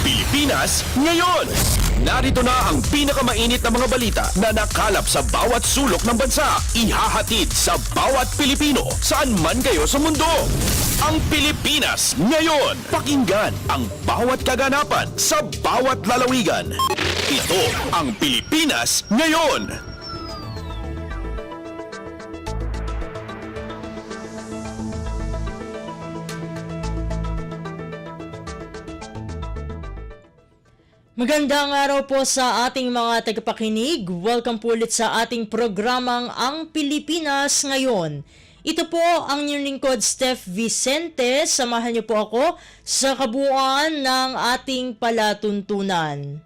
Pilipinas Ngayon. Narito na ang pinakamainit na mga balita na nakalap sa bawat sulok ng bansa. Ihahatid sa bawat Pilipino saan man kayo sa mundo. Ang Pilipinas Ngayon. Pakinggan ang bawat kaganapan sa bawat lalawigan. Ito ang Pilipinas Ngayon. Magandang araw po sa ating mga tagapakinig. Welcome po ulit sa ating programang Ang Pilipinas Ngayon. Ito po ang inyong lingkod, Steph Vicente. Samahan niyo po ako sa kabuuan ng ating palatuntunan.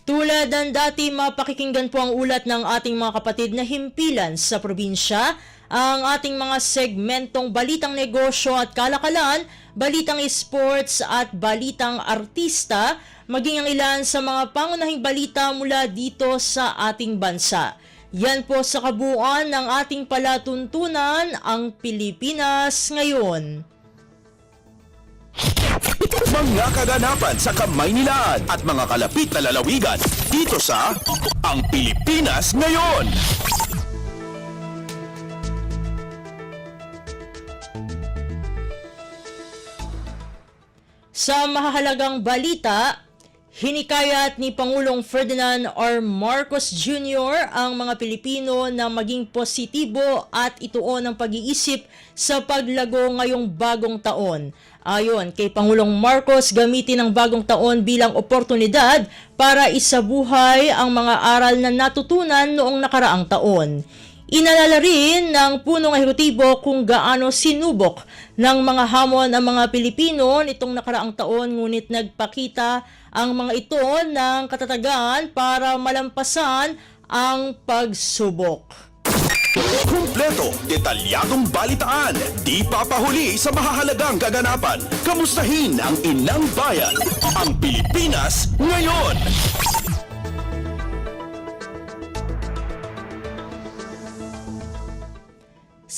Tulad ng dati, mapakikinggan po ang ulat ng ating mga kapatid na himpilan sa probinsya, ang ating mga segmentong balitang negosyo at kalakalan, balitang sports at balitang artista, maging ang ilan sa mga pangunahing balita mula dito sa ating bansa. Yan po sa kabuuan ng ating palatuntunan, ang Pilipinas Ngayon. Mga kaganapan sa Kamaynilaan at mga kalapit na lalawigan dito sa Ang Pilipinas Ngayon. Sa mahahalagang balita, hinikayat ni Pangulong Ferdinand R. Marcos Jr. ang mga Pilipino na maging positibo at ituon ang pag-iisip sa paglago ngayong bagong taon. Ayon kay Pangulong Marcos, gamitin ang bagong taon bilang oportunidad para isabuhay ang mga aral na natutunan noong nakaraang taon. Inalala rin ng punong ehekutibo kung gaano sinubok ng mga hamon ang mga Pilipino nitong nakaraang taon, ngunit nagpakita ang mga ito ng katatagan para malampasan ang pagsubok. Kumpleto, detalyadong balitaan, di papahuli sa mahahalagang kaganapan. Kamustahin ang inang bayan, ang Pilipinas Ngayon.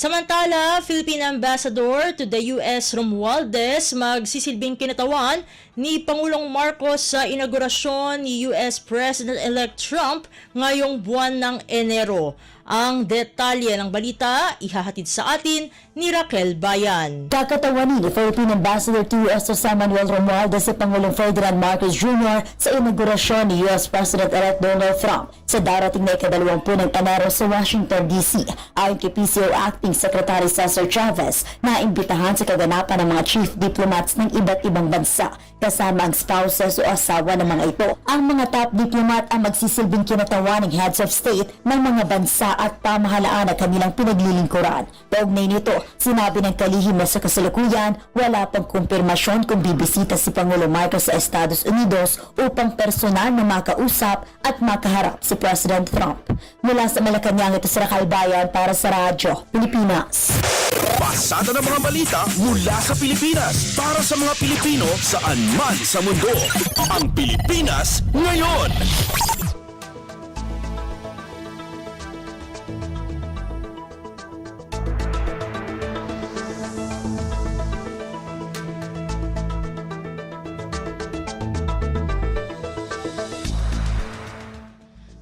Samantala, Philippine Ambassador to the US Romualdez magsisilbing kinatawan ni Pangulong Marcos sa inaugurasyon ni US President-elect Trump ngayong buwan ng Enero. Ang detalye ng balita, ihahatid sa atin ni Raquel Bayan. Kakatawanin ni Philippine Ambassador to US Jose Manuel Romualdez si Pangulong Ferdinand Marcos Jr. sa inaugurasyon ni US President-elect Donald Trump sa darating na ika-20 ng Enero sa Washington, D.C. Ayon kay PCO Acting Secretary Cesar Chavez, naimbitahan sa kaganapan ng mga chief diplomats ng iba't ibang bansa kasama ang spouses o asawa ng mga ito. Ang mga top diplomat ang magsisilbing kinatawan ng heads of state ng mga bansa at pamahalaan na kanilang pinaglilingkuran. Kaugnay nito, sinabi ng kalihim na sa kasalukuyan, wala pang kumpirmasyon kung bibisita si Pangulong Marcos sa Estados Unidos upang personal na makausap at makaharap si President Trump. Mula sa Malacanang, ito si Raquel Bayan para sa Radyo Pilipinas. Pasada ng mga balita mula sa Pilipinas para sa mga Pilipino saan man sa mundo. Ang Pilipinas Ngayon.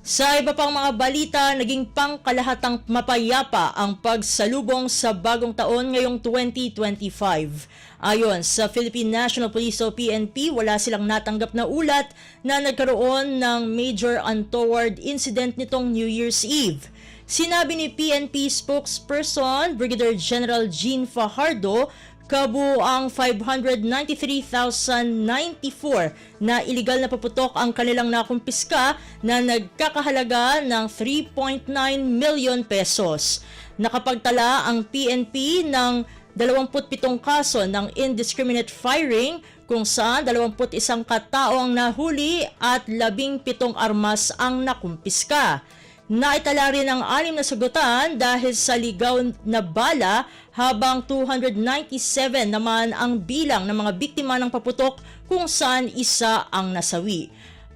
Sa iba pang mga balita, naging pangkalahatang mapayapa ang pagsalubong sa bagong taon ngayong 2025. Ayon sa Philippine National Police o PNP, wala silang natanggap na ulat na nagkaroon ng major untoward incident nitong New Year's Eve. Sinabi ni PNP spokesperson Brigadier General Jean Fajardo, kabuang 593,094 na iligal na paputok ang kanilang nakumpiska na nagkakahalaga ng 3.9 million pesos. Nakapagtala ang PNP ng 27 kaso ng indiscriminate firing kung saan 21 katao ang nahuli at 17 armas ang nakumpiska. Naitala rin ang 6 na sagutan dahil sa ligaw na bala habang 297 naman ang bilang ng mga biktima ng paputok kung saan isa ang nasawi.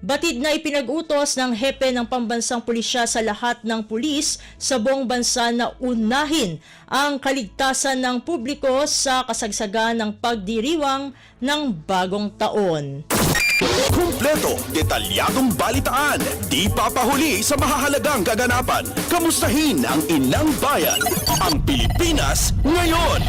Batid na ipinag-utos ng hepe ng pambansang pulisya sa lahat ng pulis sa buong bansa na unahin ang kaligtasan ng publiko sa kasagsagan ng pagdiriwang ng bagong taon. Kumpleto, detalyadong balitaan, di papahuli sa mahahalagang kaganapan. Kamustahin ang inang bayan, ang Pilipinas ngayon.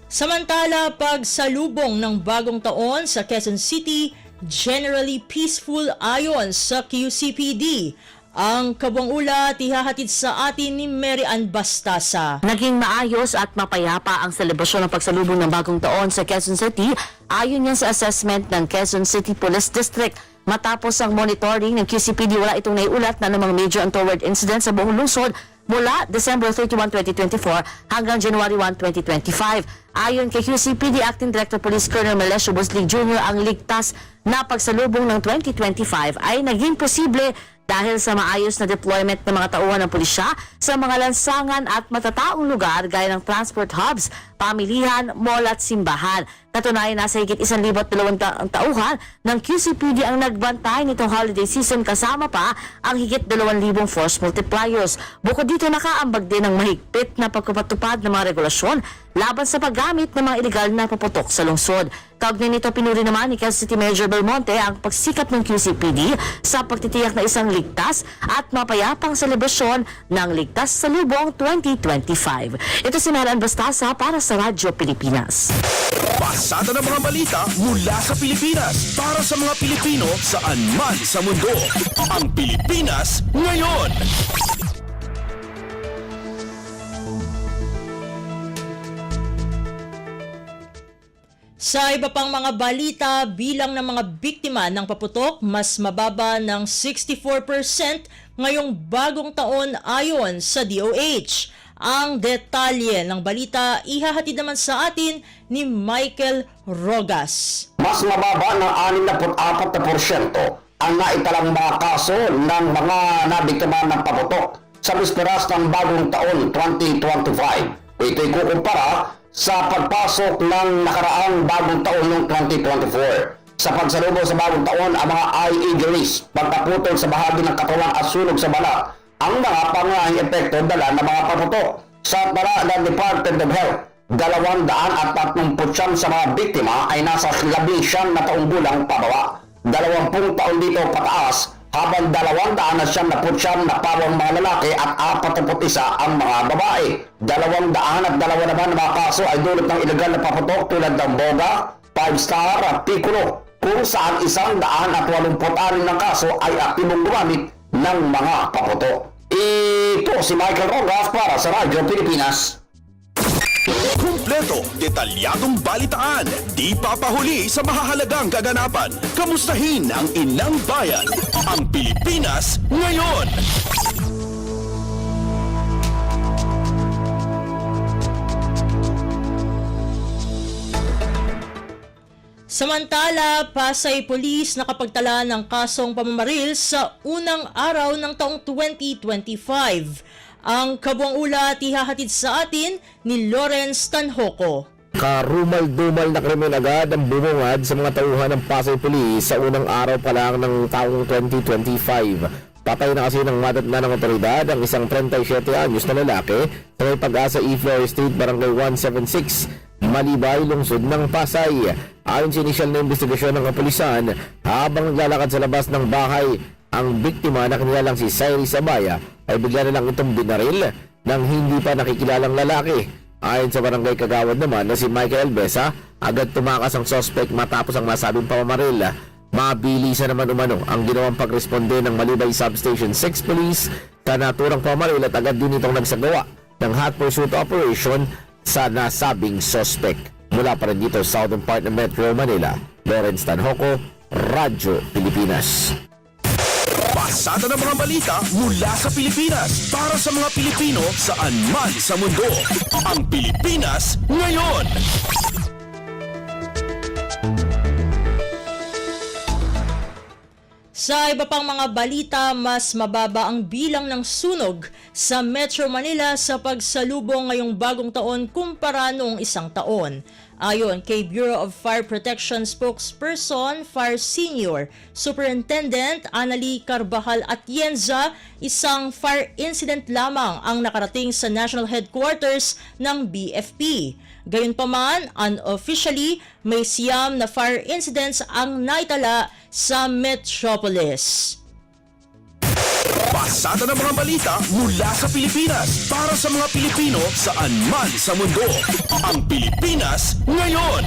Samantala, pagsalubong ng bagong taon sa Quezon City, generally peaceful ayon sa QCPD. Ang kabuang ulat ihahatid sa atin ni Mary Ann Bastasa. Naging maayos at mapayapa ang selebrasyon ng pagsalubong ng bagong taon sa Quezon City ayon yan sa assessment ng Quezon City Police District. Matapos ang monitoring ng QCPD, wala itong naiulat na namang major untoward incident sa buong lungsod mula December 31, 2024 hanggang January 1, 2025. Ayon kay QCPD Acting Director Police Colonel Melesio Buslig Jr., ang ligtas na pagsalubong ng 2025 ay naging posible dahil sa maayos na deployment ng mga tauhan ng pulisya sa mga lansangan at matataong lugar gaya ng transport hubs, pamilihan, mall at simbahan. Katunayan, nasa higit 1,200 tauhan ng QCPD ang nagbantay nitong holiday season, kasama pa ang higit 2,000 force multipliers. Bukod dito, nakaambag din ng mahigpit na pagpapatupad ng mga regulasyon laban sa paggamit ng mga ilegal na paputok sa lungsod. Kaugnay nito, pinuri naman ni Quezon City Mayor Belmonte ang pagsikap ng QCPD sa pagtitiyak na isang ligtas at mapayapang selebrasyon ng Ligtas sa Lubong 2025. Ito si Mary Ann Bastasa para sa Radyo Pilipinas. Pasada ng mga balita mula sa Pilipinas para sa mga Pilipino saan man sa mundo. Ang Pilipinas ngayon. Sa iba pang mga balita, bilang ng mga biktima ng paputok mas mababa ng 64% ngayong bagong taon ayon sa DOH. Ang detalye ng balita ihahatid naman sa atin ni Michael Rogas. Mas mababa ng 64% ang naitalang mga kaso ng mga nabiktima ng paputok sa bisperas ng bagong taon 2025. Ito'y kukumpara sa pagpasok ng nakaraang bagong taon noong 2024. Sa pagsalubong sa bagong taon, ang mga eye injuries, pagkaputol sa bahagi ng katawan at sunog sa balat, ang mga pangahing epekto dala ng mga paputok. Sa tala ng Department of Health, 239 sa mga biktima ay nasa 19 na taong gulang pababa. 20 taon dito pataas, habang 299 na pawang mga lalaki at 41 ang mga babae. 202 naman na mga kaso ay dulot ng ilegal na paputok tulad ng boga, 5-star at piccolo, kung saan 186 ng kaso ay aktibong gumamit ng mga paputok. Ito si Michael Rogas para sa Radyo Pilipinas. Kumpleto, detalyadong balitaan, di papahuli sa mahahalagang kaganapan. Kamustahin ang inang bayan, ang Pilipinas ngayon. Samantala, Pasay Police nakapagtala ng kasong pamamaril sa unang araw ng taong 2025. Ang kabuang ulat ihahatid sa atin ni Lawrence Tanhoco. Karumal-dumal na krimen agad ang bumungad sa mga tauhan ng Pasay Police sa unang araw pa lang ng taong 2025. Patay na kasi ng madatna ng otoridad ang isang 37 anyos na lalaki sa may Pag-asa E-Floor Street, Barangay 176, Malibay, lungsod ng Pasay. Ayon sa inisyal na investigasyon ng kapulisan, habang naglalakad sa labas ng bahay, ang biktima na kanilalang si Sairi Sabaya ay bigla na lang itong binaril ng hindi pa nakikilalang lalaki. Ayon sa barangay Kagawad naman na si Michael Albesa, agad tumakas ang suspect matapos ang nasabing pamamaril. Mabilisan naman umano ang ginawang pagresponde ng Malibay Substation 6 Police sa naturang pamamaril at agad din itong nagsagawa ng hot pursuit operation sa nasabing suspect. Mula pa rin dito sa southern part ng Metro Manila, Lawrence Tanhoco, Radyo Pilipinas. Pasada ng mga balita mula sa Pilipinas para sa mga Pilipino saan man sa mundo. Ang Pilipinas ngayon. Sa iba pang mga balita, mas mababa ang bilang ng sunog sa Metro Manila sa pagsalubong ngayong bagong taon kumpara noong isang taon. Ayon kay Bureau of Fire Protection spokesperson, Fire Senior Superintendent Annalie Carbajal Atienza, isang fire incident lamang ang nakarating sa National Headquarters ng BFP. Gayunpaman, unofficially, may siyam na fire incidents ang naitala sa Metropolis. Pasada ng mga balita mula sa Pilipinas para sa mga Pilipino saan man sa mundo. Ang Pilipinas ngayon.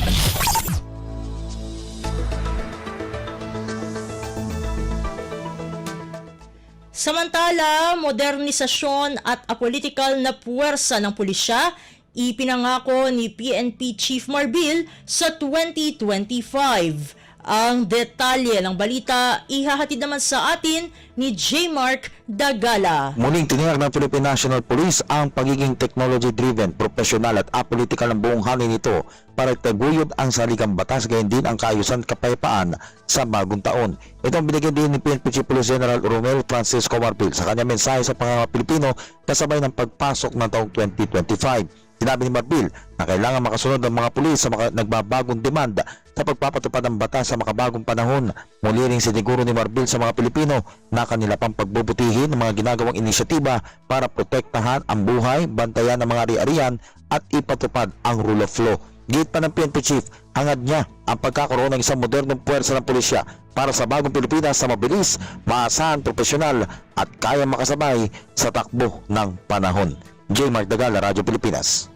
Samantala, modernisasyon at apolitikal na puwersa ng pulisya ipinangako ni PNP Chief Marbil sa 2025. Ang detalye ng balita ihahatid naman sa atin ni J. Mark Dagala. Muling tiniyak ng Philippine National Police ang pagiging technology-driven, professional at apolitical ng buong hanay nito para taguyod ang saligang batas gayon din ang kaayusan kapayapaan sa bagong taon. Ito ang binigay din ni PNP Chief Police General Romel Francisco Marbil sa kanyang mensahe sa mga Pilipino kasabay ng pagpasok ng taong 2025. Sinabi ni Marbil na kailangan makasunod ng mga pulis sa mga nagbabagong demanda sa pagpapatupad ng batas sa makabagong panahon. Muli ring siniguro ni Marbil sa mga Pilipino na kanila pang pagbubutihin ng mga ginagawang inisyatiba para protektahan ang buhay, bantayan ng mga ari-arian at ipatupad ang rule of law. Git pa ng PNP Chief, hangad niya ang pagkakaroon ng isang modernong puwersa ng pulisya para sa bagong Pilipinas na mabilis, maasahan, profesional at kayang makasabay sa takbo ng panahon. J. Mark Dagala, Radyo Pilipinas.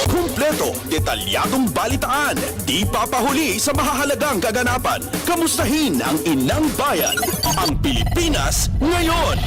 Kumpleto, detalyadong balitaan, di papahuli sa mahahalagang kaganapan. Kamustahin ang inang bayan, ang Pilipinas ngayon.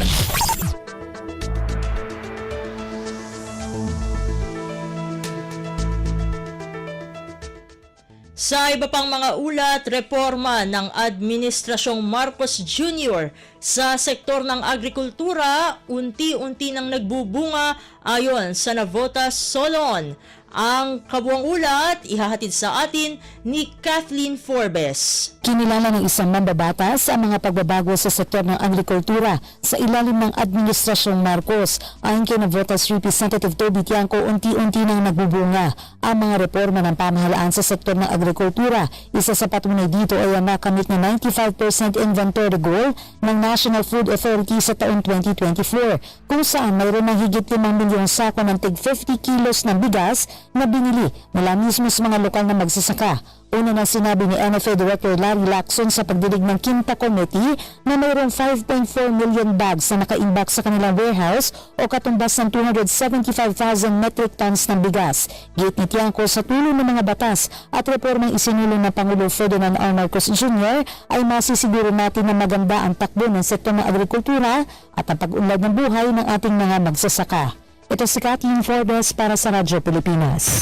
Sa iba pang mga ulat, reforma ng Administrasyong Marcos Jr. sa sektor ng agrikultura unti-unti nang nagbubunga ayon sa Navotas Solon. Ang kabuang ulat ihahatid sa atin ni Kathleen Forbes. Kinilala ng isang mambabatas ang mga pagbabago sa sektor ng agrikultura sa ilalim ng Administrasyong Marcos. Ayon kay Navotas Representative Toby Tiangco, unti-unti nang nagbubunga ang mga reforma ng pamahalaan sa sektor ng agrikultura. Isa sa patunay dito ay ang nakamit na 95% inventory goal ng National Food Authority sa taong 2024, kung saan mayroon ng higit 5 milyong sako ng tig 50 kilos ng bigas na binili mula mismo sa mga lokal na magsasaka. Una na sinabi ni NFA Director Larry Lacson sa pagdinig ng Quinta Committee na mayroong 5.4 million bags na nakaimbak sa kanilang warehouse o katumbas ng 275,000 metric tons ng bigas. Git ni Tiangco, sa tulong ng mga batas at reformang isinulong ng Pangulo Ferdinand R. Marcos Jr. ay masisiguro natin na maganda ang takbo ng sektor ng agrikultura at ang pag-unlad ng buhay ng ating mga magsasaka. Ito si Kathleen Forbes para sa Radyo Pilipinas.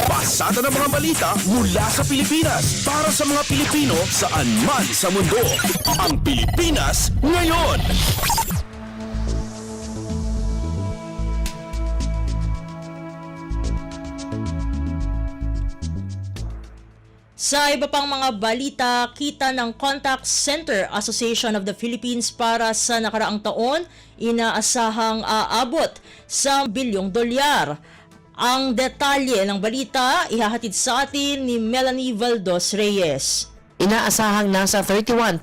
Pasada ng mga balita mula sa Pilipinas para sa mga Pilipino saan man sa mundo. Ang Pilipinas ngayon. Sa iba pang mga balita, kita ng Contact Center Association of the Philippines para sa nakaraang taon, inaasahang aabot sa bilyong dolyar. Ang detalye ng balita ihahatid sa atin ni Melanie Valdos Reyes. Inaasahang nasa $31.5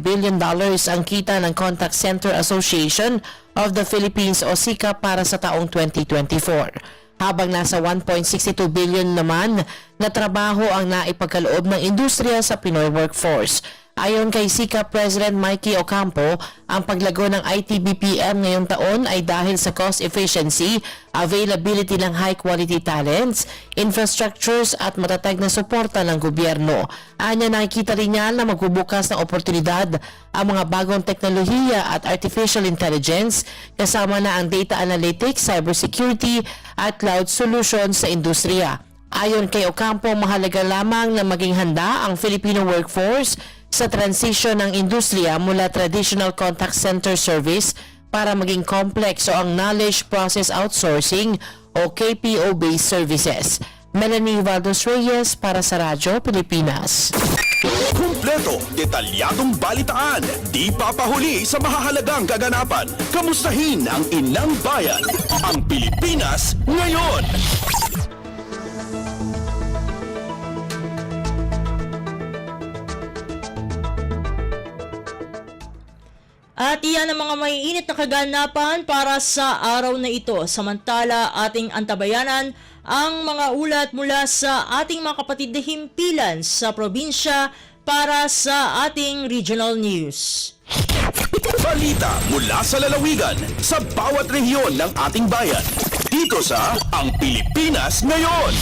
billion ang kita ng Contact Center Association of the Philippines o SICA para sa taong 2024. Habang nasa 1.62 billion naman na trabaho ang naipagkaloob ng industriya sa Pinoy workforce. Ayon kay SICA President Mikey Ocampo, ang paglago ng ITBPM ngayong taon ay dahil sa cost efficiency, availability ng high-quality talents, infrastructures at matatag na suporta ng gobyerno. Anya, nakikita rin niya na magbubukas ng oportunidad ang mga bagong teknolohiya at artificial intelligence kasama na ang data analytics, cybersecurity at cloud solutions sa industriya. Ayon kay Ocampo, mahalaga lamang na maging handa ang Filipino workforce sa transition ng industriya mula traditional contact center service para maging complex o ang knowledge process outsourcing o KPO-based services. Melanie Valdos Reyes para sa Radyo Pilipinas. Kumpleto, detalyadong balitaan, di papahuli sa mahahalagang kaganapan. Kamustahin ang inang bayan, ang Pilipinas ngayon. At iyan ang mga maiinit na kaganapan para sa araw na ito. Samantala, ating antabayanan ang mga ulat mula sa ating mga kapatid na himpilan sa probinsya para sa ating regional news. Balita mula sa lalawigan sa bawat rehiyon ng ating bayan. Dito sa Ang Pilipinas Ngayon.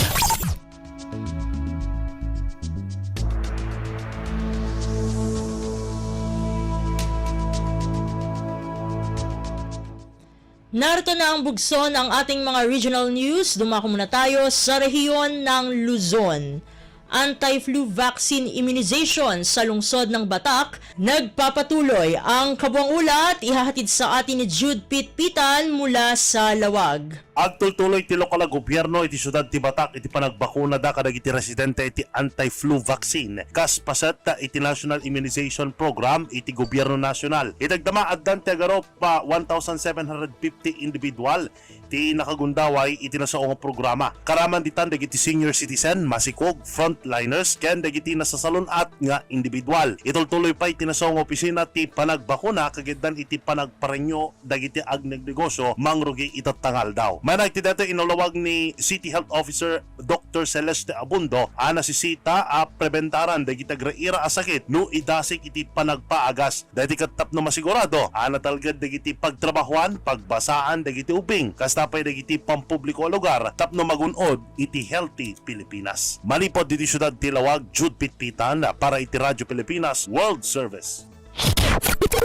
Narito na ang bugso ng ating mga regional news. Dumako muna tayo sa rehiyon ng Luzon. Anti-flu vaccine immunization sa lungsod ng Batak. Nagpapatuloy ang kabuang ulat. Ihahatid sa atin ni Jude Pitpitan mula sa Lawag. Agtultuloy ti lokal a gobyerno iti syudad ti Batak iti panagbakuna da kadag iti residente iti anti-flu vaccine. Kas pasat ta iti National Immunization Program iti gobyerno nasyonal. Itagdama addan ti agarop pa 1,750 individual ti nakagundaway iti nasaong programa. Karaman ditan dagiti senior citizen, masikog, frontliners, ken dagiti nasasalunat nga individual. Itultuloy pa iti nasaong opisina ti panagbakuna kagiddan iti panagparenyo dagiti agnegnegosyo mangrugi itatangal daw. Manay ti dato inulawag ni City Health Officer Dr. Celeste Abundo ana si Sita a prebentaran dagiti agraira a sakit no idasik iti panagpaagas. Dagiti katap no masigurado ana talgad dagiti pagtrabahuan, pagbasaan dagiti ubing kastapay dagiti pampubliko a lugar tapno magunod iti Healthy Pilipinas. Malipod diti syudad ti Lawag, Jude Pitpitan para iti Radyo Pilipinas World Service.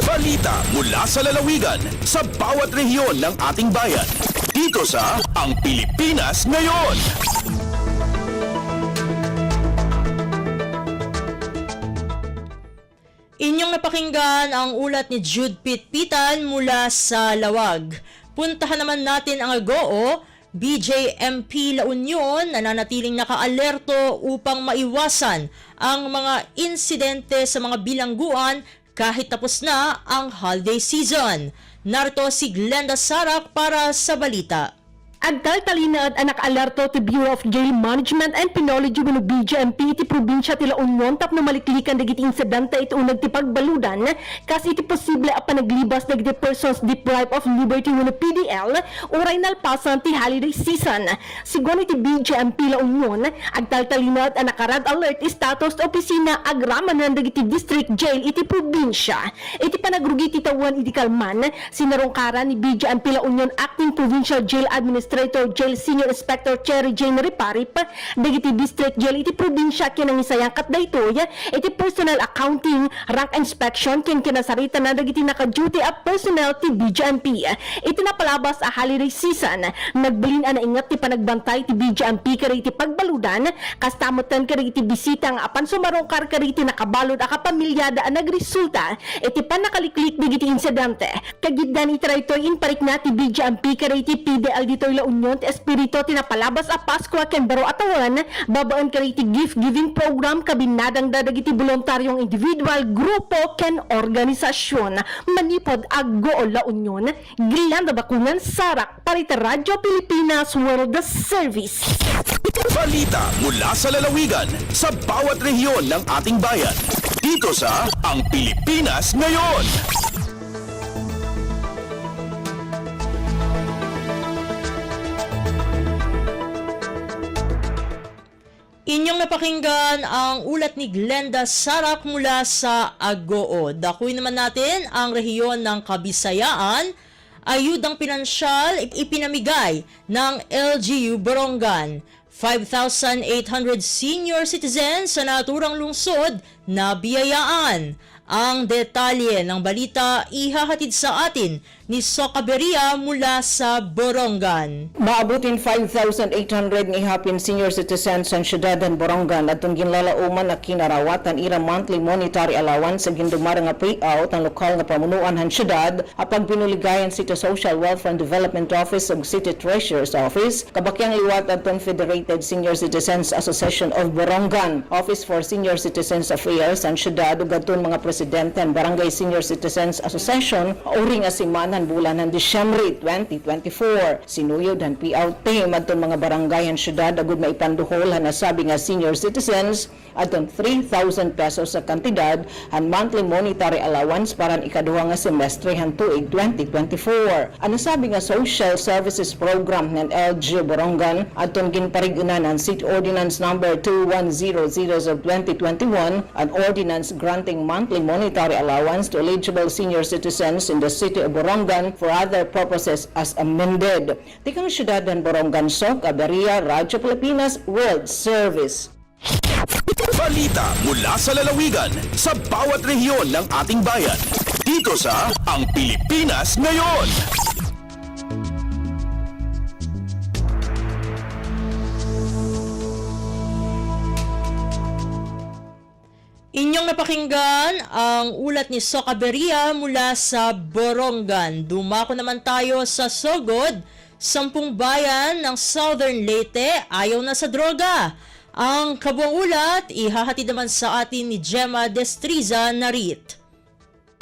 Balita mula sa lalawigan sa bawat rehiyon ng ating bayan. Dito sa Ang Pilipinas Ngayon. Inyong napakinggan ang ulat ni Jude Pitpitan mula sa Lawag. Puntahan naman natin ang Agoo. BJMP La Union nananatiling nakaalerto upang maiwasan ang mga insidente sa mga bilangguan kahit tapos na ang holiday season. Narito si Glenda Sarak para sa balita. Agdal talinaad anak alerto ti Bureau of Jail Management and Penology wenno BJMP iti probinsya ti La Union tapno maliklikan dagiti insidente iti uneg ti pagbaludan kas iti posible a panaglibas dagiti persons deprived of liberty wenno PDL uray nalpasan ti holiday season. Sigon iti BJMP La Union agdal talinaad anak red alert status opisina agramanan dagiti district jail iti probinsya. Iti panagrugi ti tawan iti kalman sinarongkaran ni BJMP La Union Acting Provincial Jail Administrator Jail Senior Inspector Cherry Jane Riparip dagiti district jail iti probinsya kinangisayang kat daytoy iti personal accounting rank inspection ken kinasarita na dagiti naka-duty at personnel ti BJMP. Iti napalabas a holiday season nagbalin ana ingat ti panagbantay ti BJMP kari iti pagbaludan kastamotan kari iti bisita nga apan sumarongkar kari iti nakabalod a kapamilyada a nagresulta iti panakaliklik dagiti insidente. Kagiddan iti raytoy inparik na ti BJMP kari iti PDL ditoy La Union ti espiritu tinapalabas a Pasko ken baro atawan babaan kari iti gift giving program kabinadang dadag iti voluntaryong individual, grupo ken organisasyon. Manipod Agoo La Union, Glenda Bakungan Sarak para iti Radyo Pilipinas World Service. Balita mula sa lalawigan sa bawat rehiyon ng ating bayan. Dito sa Ang Pilipinas Ngayon. Inyong napakinggan ang ulat ni Glenda Sarak mula sa Agoo. Dakuin naman natin ang rehiyon ng Kabisayaan. Ayudang pinansyal ipinamigay ng LGU Borongan. 5,800 senior citizens sa naturang lungsod na biyayaan. Ang detalye ng balita ihahatid sa atin ni Socaberia mula sa Borongan. Maabutin 5,800 ni hapin senior citizens sa syudad ng Borongan at ginlalauman na kinarawatan ira monthly monetary allowance sa gindumara nga payout ng lokal nga pamunuan ng syudad apag pinuligayan City Social Welfare and Development Office ug City Treasurer's Office kabakyang liwat at Confederated Senior Citizens Association of Borongan, Office for Senior Citizens Affairs ang syudad ug adtong mga presidente ng Barangay Senior Citizens Association uri nga simana bulan ng Disyembre 2024. Sinuyod ang payout team at mga barangay ang syudad agud maipanduhol na sabi nga senior citizens at 3,000 pesos sa kantidad ang monthly monetary allowance para ang ikaduha nga semestre han tuig 2024. Ano sabi nga Social Services Program ng LG Borongan atong ginparigunan ang City Ordinance number 2100 of 2021 an ordinance granting monthly monetary allowance to eligible senior citizens in the city of Borongan for other purposes as amended. Tikang syudad ng Borongan, Socaberia, Radyo Pilipinas, World Service. Balita mula sa lalawigan sa bawat rehiyon ng ating bayan. Dito sa Ang Pilipinas Ngayon. Inyong napakinggan ang ulat ni Socaberia mula sa Borongan. Dumako naman tayo sa Sogod. 10 bayan ng Southern Leyte ayaw na sa droga. Ang kabuang ulat, ihahatid naman sa atin ni Gemma Destriza Narit.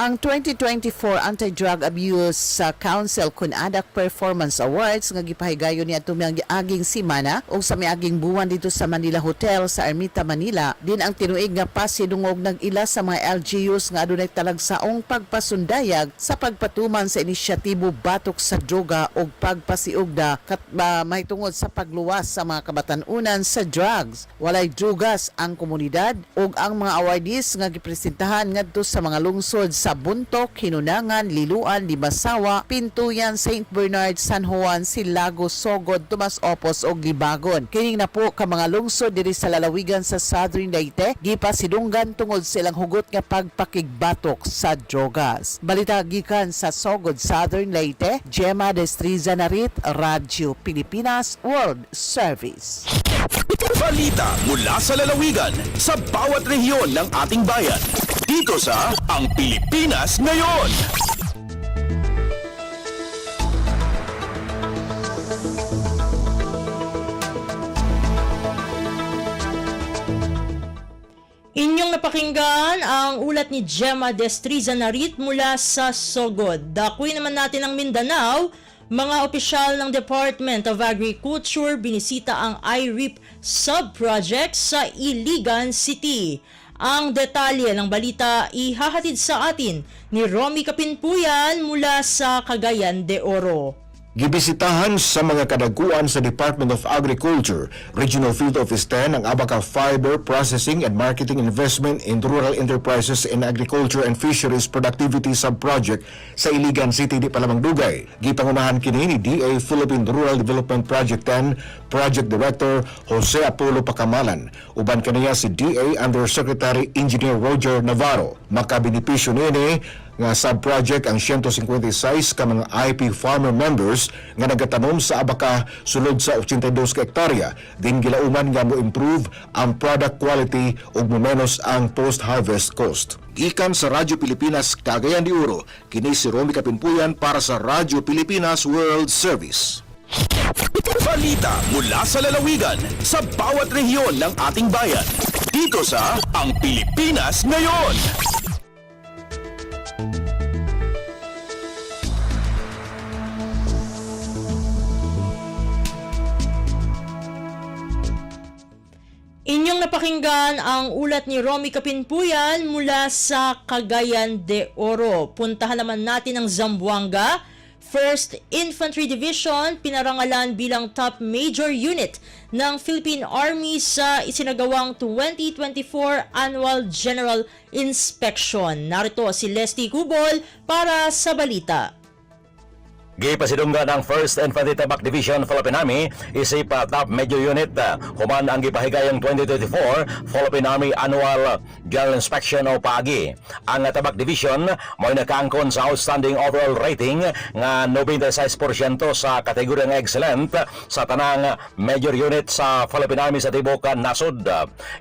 Ang 2024 Anti-Drug Abuse Council Kunadak Performance Awards nga gipahigayon ni atong aging simana o sa miaging buwan dito sa Manila Hotel sa Ermita, Manila. Din ang tinuig nga pasidungog ng ila sa mga LGUs nga adunay talagsaong pagpasundayag sa pagpatuman sa inisyatibo batok sa droga o pagpasiugda kat mahitungod sa pagluwas sa mga kabatanunan sa drugs. Walay drugas ang komunidad o ang mga awardees nga gipresentahan ngadto sa mga lungsod sa Buntok, Hinunangan, Liluan, Limasawa, Pintuyan, St. Bernard, San Juan, Silago, Sogod, Tomas Opos o Libagon. Kining na po ka mga lungsod diri sa lalawigan sa Southern Leyte, gipasidunggan tungod silang hugot nga pagpakigbatok sa drogas. Balita gikan sa Sogod, Southern Leyte, Gemma Destriza Narit, Radyo Pilipinas, World Service. Balita mula sa lalawigan sa bawat rehiyon ng ating bayan. Dito sa Ang Pilipinas Ngayon. Inyong napakinggan ang ulat ni Gemma Destriza Narit mula sa Sogod. Dakuin naman natin ang Mindanao. Mga opisyal ng Department of Agriculture binisita ang IREAP sub-project sa Iligan City. Ang detalye ng balita ihahatid sa atin ni Romy Kapinpuyan mula sa Cagayan de Oro. Gibisitahan sa mga kadaguan sa Department of Agriculture, Regional Field Office 10 ang Abaca Fiber Processing and Marketing Investment in Rural Enterprises in Agriculture and Fisheries Productivity Sub-Project sa Iligan City, di Palamang Dugay. Gipangunahan kini ni DA Philippine Rural Development Project 10 Project Director Jose Apollo Pacamalan. Uban kaniya si DA Undersecretary Engineer Roger Navarro. Makabinipisyo nini nga sub-project ang 156 ka mga IP farmer members nga nagatanom sa Abaca sulod sa 82 ka hektarya. Din gilauman nga mo improve ang product quality ug menos ang post-harvest cost. Gikan sa Radyo Pilipinas Cagayan de Oro, kini si Romy Kapinpuyan para sa Radyo Pilipinas World Service. Balita mula sa lalawigan sa bawat rehiyon ng ating bayan. Dito sa Ang Pilipinas Ngayon. Inyong napakinggan ang ulat ni Romy Kapinpuyan mula sa Cagayan de Oro. Puntahan naman natin ang Zamboanga. 1st Infantry Division pinarangalan bilang top major unit ng Philippine Army sa isinagawang 2024 Annual General Inspection. Narito si Leslie Cubol para sa balita. Gipasidunggan ang 1st Infantry Tabak Division Philippine Army isip top major unit human ang gipahigayang 2024 Philippine Army Annual General Inspection o paagi. Ang Tabak Division mo'y nakaangkon sa outstanding overall rating nga 96% sa kategoryang excellent sa tanang major unit sa Philippine Army sa tibuok nasod.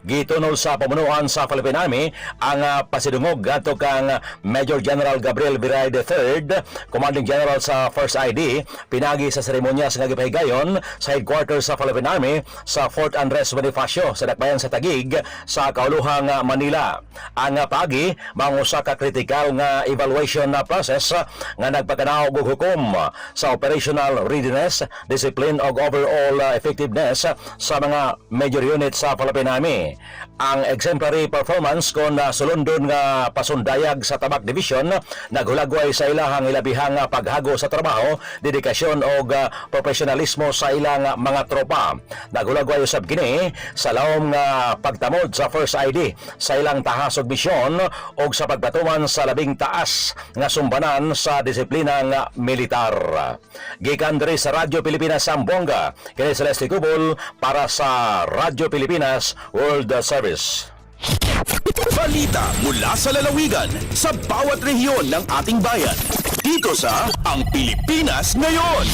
Gitunol sa pamunuan sa Philippine Army ang pasidungog adto kang Major General Gabriel Viray III, Commanding General sa First ID, pinagi sa seremonyas nga gipahigayon sa headquarters sa Philippine Army sa Fort Andres Bonifacio sa dakbayan sa Taguig sa kauluhang Manila. Ang paagi mangusa ka critical nga evaluation process nga nagpakanaog og hukom sa operational readiness, discipline ug overall effectiveness sa mga major units sa Philippine Army. Ang exemplary performance kon sulundon nga pasundayag sa Tabak Division naghulagway sa ilahang ilabihang paghago sa trabaho, dedikasyon o profesionalismo sa ilang mga tropa. Naghulagway usab kini sa lawom nga pagtamod sa First ID sa ilang tahas og misyon o sa pagpatuman sa labing taas nga sumbanan sa disiplinang militar. Gikan diri sa Radyo Pilipinas Zamboanga, kini Celeste Cubol para sa Radyo Pilipinas World Service. Balita mula sa lalawigan sa bawat rehiyon ng ating bayan. Dito sa Ang Pilipinas Ngayon.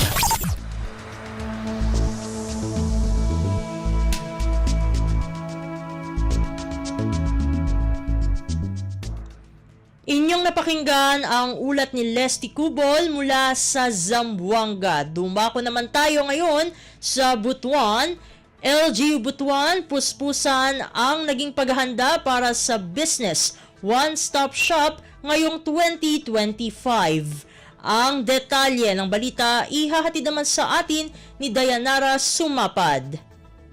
Inyong napakinggan ang ulat ni Leslie Cubol mula sa Zamboanga. Dumako naman tayo ngayon sa Butuan. LGU Butuan, puspusan ang naging paghahanda para sa Business One-Stop Shop ngayong 2025. Ang detalye ng balita ihahatid naman sa atin ni Dayanara Sumapad.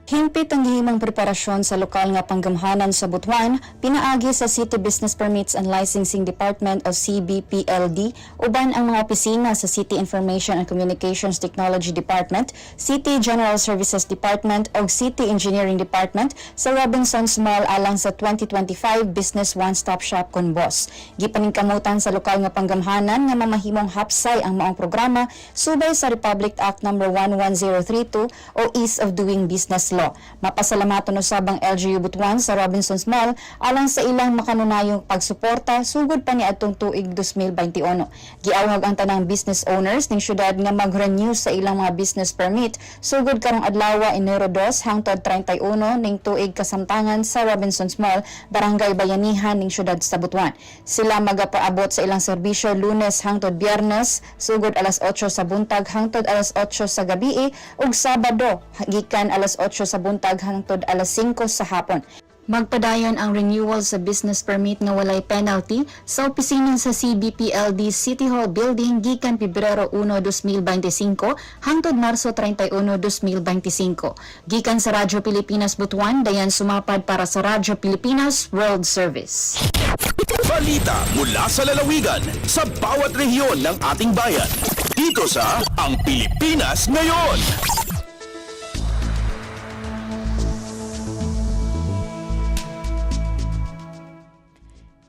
Hingpit ang gihimang preparasyon sa lokal nga panggamhanan sa Butuan, pinaagi sa City Business Permits and Licensing Department o CBPLD, uban ang mga opisina sa City Information and Communications Technology Department, City General Services Department o City Engineering Department sa Robinsons Mall alang sa 2025 Business One-Stop Shop kon Boss. Gipaningkamutan sa lokal nga panggamhanan nga mamahimong hapsay ang maong programa subay sa Republic Act No. 11032 o Ease of Doing Business Law. Mapasalamaton usabang LGU Butuan sa Robinsons Mall alang sa ilang makanunayong pagsuporta sugod pa ni atong tuig 2021. Giawhag ang tanang business owners ning syudad nga mag-renew sa ilang mga business permit sugod karong adlaw Enero 2 hangtod 31 ning tuig kasamtangan sa Robinsons Mall, Barangay Bayanihan ning syudad sa Butuan. Sila magapaabot sa ilang serbisyo Lunes hangtod Biyernes sugod alas 8 sa buntag hangtod alas 8 sa gabii ug Sabado gikan alas 8 sa buntag hangtod alas 5 sa hapon. Magpadayon ang renewal sa business permit nga walay penalty sa opisina sa CBPLD City Hall Building gikan Pebrero 1, 2025 hangtod Marso 31, 2025. Gikan sa Radyo Pilipinas Butuan, Dayan Sumapad para sa Radyo Pilipinas World Service. Balita mula sa lalawigan sa bawat rehiyon ng ating bayan. Dito sa Ang Pilipinas Ngayon.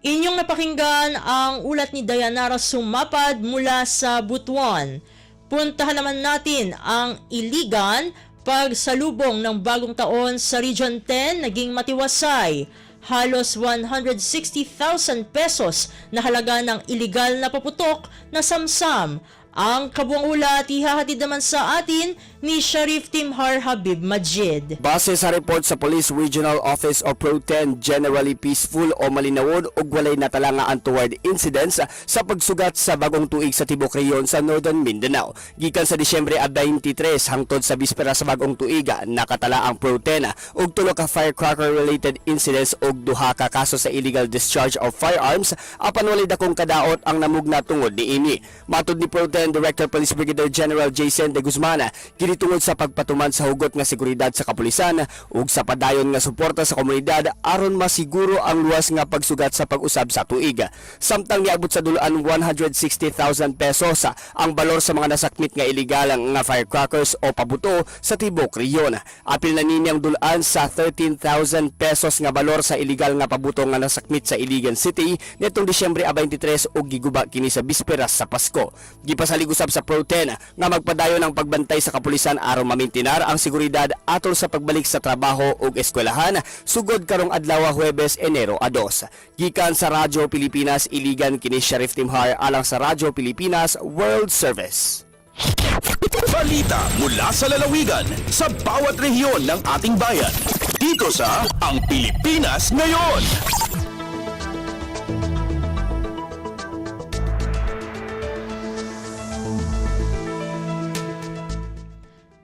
Inyong napakinggan ang ulat ni Dayanara Sumapad mula sa Butuan. Puntahan naman natin ang Iligan. Pagsalubong ng bagong taon sa Region 10 naging matiwasay. Halos 160,000 pesos na halaga ng iligal na paputok na samsam. Ang kabuang ulat ihahatid naman sa atin ni Sheriff Timhar Habib Majid. Base sa report sa Police Regional Office of Pro 10, generally peaceful o malinawod ug walay natala untoward incidents sa pagsugat sa bagong tuig sa tibok rehiyon sa Northern Mindanao. Gikan sa Disyembre 23 hangtod sa bispera sa bagong tuig, nakatala ang Pro 10 og tulo ka firecracker related incidents ug duha ka kaso sa illegal discharge of firearms apan walay dakong kadaot ang namugna tungod niini. Matud ni Pro 10 Director Police Brigadier General Jason de Guzman, tungod sa pagpatuman sa hugot nga seguridad sa kapulisan ug sa padayon nga suporta sa komunidad aron masiguro ang luwas nga pagsugat sa pag-usab sa tuig. Samtang niabot sa dulaan 160,000 pesos ang balor sa mga nasakmit nga illegal nga firecrackers o pabuto sa tibok rehiyon. Apil na nini ang dulaan sa 13,000 pesos nga balor sa illegal nga pabuto nga nasakmit sa Iligan City nitong Disyembre 23 ug giguba kini sa bisperas sa Pasko. Gipasa nakaligusab sa Pro-10 nga magpadayon ng pagbantay sa kapulisan aron mamintinar ang seguridad atol sa pagbalik sa trabaho ug eskwelahan sugod karong adlaw Huwebes, Enero 2. Gikan sa Radyo Pilipinas, iligan kini Sheriff Timhar alang sa Radyo Pilipinas World Service. Balita mula sa lalawigan sa bawat rehiyon ng ating bayan. Dito sa Ang Pilipinas Ngayon.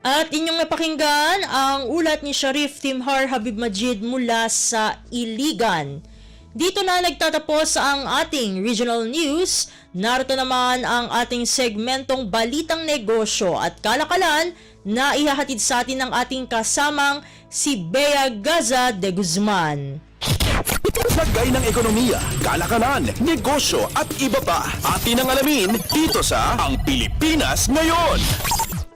At inyong napakinggan ang ulat ni Sheriff Timhar Habib Majid mula sa Iligan. Dito na nagtatapos ang ating regional news. Narito naman ang ating segmentong Balitang Negosyo at Kalakalan na ihahatid sa atin ng ating kasamang si Bea Gaza de Guzman. Lagay ng ekonomiya, kalakalan, negosyo at iba pa. Atin ang alamin dito sa Ang Pilipinas Ngayon.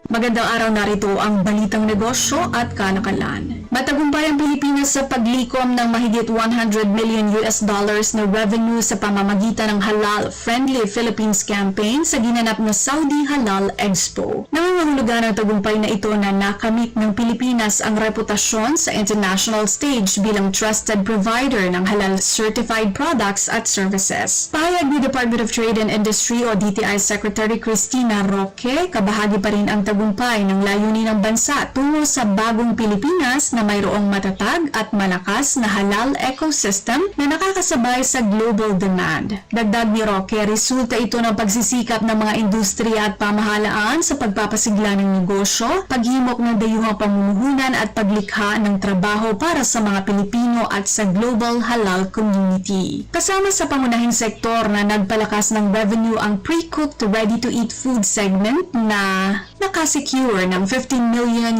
Magandang araw, narito ang Balitang Negosyo at Kalakalan. Matagumpay ang Pilipinas sa paglikom ng mahigit $100 million na revenue sa pamamagitan ng Halal Friendly Philippines campaign sa ginanap na Saudi Halal Expo. Nangangahulugan ang tagumpay na ito na nakamit ng Pilipinas ang reputasyon sa international stage bilang trusted provider ng halal certified products at services. Pahayag ni Department of Trade and Industry o DTI Secretary Cristina Roque, kabahagi pa rin ang tagumpay ng layunin ng bansa tungo sa bagong Pilipinas na mayroong matatag at malakas na halal ecosystem na nakakasabay sa global demand. Dagdag ni Roque, resulta ito ng pagsisikap ng mga industriya at pamahalaan sa pagpapasigla ng negosyo, paghimok ng dayuhang pamumuhunan at paglikha ng trabaho para sa mga Pilipino at sa global halal community. Kasama sa pangunahing sektor na nagpalakas ng revenue ang pre-cooked ready-to-eat food segment na nakasecure ng $15 million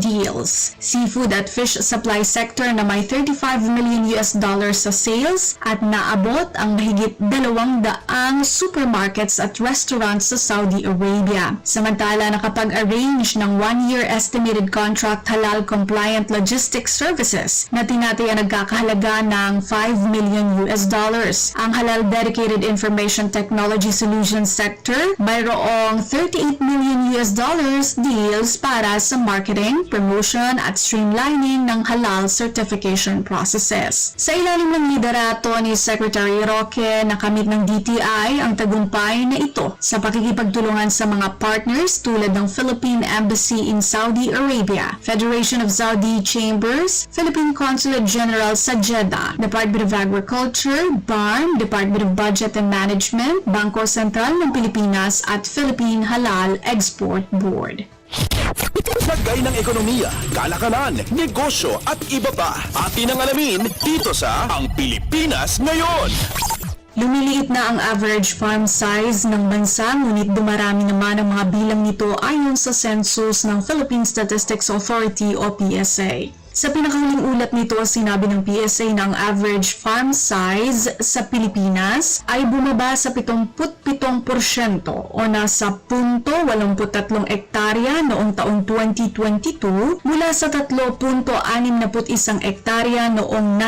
deals. Seafood at fish supply sector na may $35 million sa sales at naabot ang mahigit 200 supermarkets at restaurants sa Saudi Arabia. Samantala, nakapag-arrange ng 1-year estimated contract halal compliant logistics services na tinataya nagkakahalaga ng $5 million. Ang halal dedicated information technology solutions sector mayroong $38 million deals para sa marketing, promotion at streamlining ng halal certification processes. Sa ilalim ng liderato ni Secretary Roque, nakamit ng DTI ang tagumpay na ito sa pakikipagtulungan sa mga partners tulad ng Philippine Embassy in Saudi Arabia, Federation of Saudi Chambers, Philippine Consulate General sa Jeddah, Department of Agriculture, BARM, Department of Budget and Management, Bangko Sentral ng Pilipinas at Philippine Halal Export Board. Lagay ng ekonomiya, kalakalan, negosyo at iba pa. Atin ang alamin dito sa Ang Pilipinas Ngayon. Lumiliit na ang average farm size ng bansa, ngunit dumarami naman ang mga bilang nito ayon sa census ng Philippine Statistics Authority o PSA. Sa pinakahuling ulat nito, sinabi ng PSA na ang average farm size sa Pilipinas ay bumaba sa 77% o nasa 0.83 ektarya noong taong 2022 mula sa 3.61 ektarya noong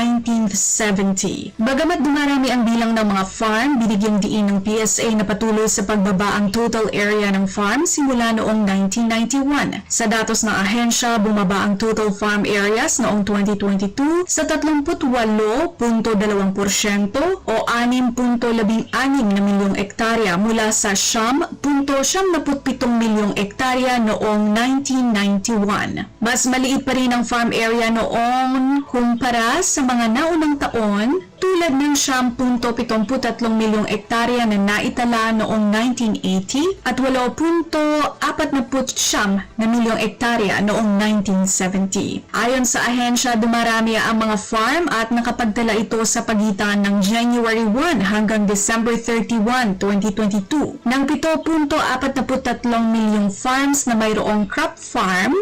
1970. Bagamat dumarami ang bilang ng mga farm, binigyang diin ng PSA na patuloy sa pagbaba ang total area ng farm simula noong 1991. Sa datos ng ahensya, bumaba ang total farm area noong 2022 sa 38.2% o 6.16 na milyong ektarya mula sa 10.77 milyong ektarya noong 1991. Mas maliit pa rin ang farm area noong kumpara sa mga naunang taon tulad ng 10.73 milyong ektarya na naitala noong 1980 at 8.49 na milyong ektarya noong 1970. Ayon sa ahensya, dumarami ang mga farm at nakapagtala ito sa pagitan ng January 1 hanggang December 31, 2022 ng 7.43 milyong farms na mayroong crop farm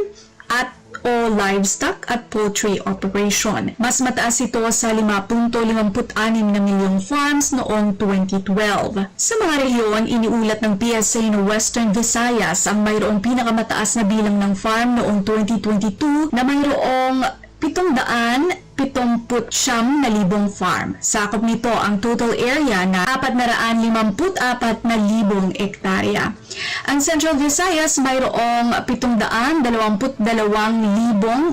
at o livestock at poultry operation. Mas mataas ito sa 5.56 na milyong farms noong 2012. Sa mga rehiyon, iniulat ng PSA na Western Visayas ang mayroong pinakamataas na bilang ng farm noong 2022 na mayroong 79,000 farm. Sakop nito ang total area na 454,000 ektarya. Ang Central Visayas mayroong 722,000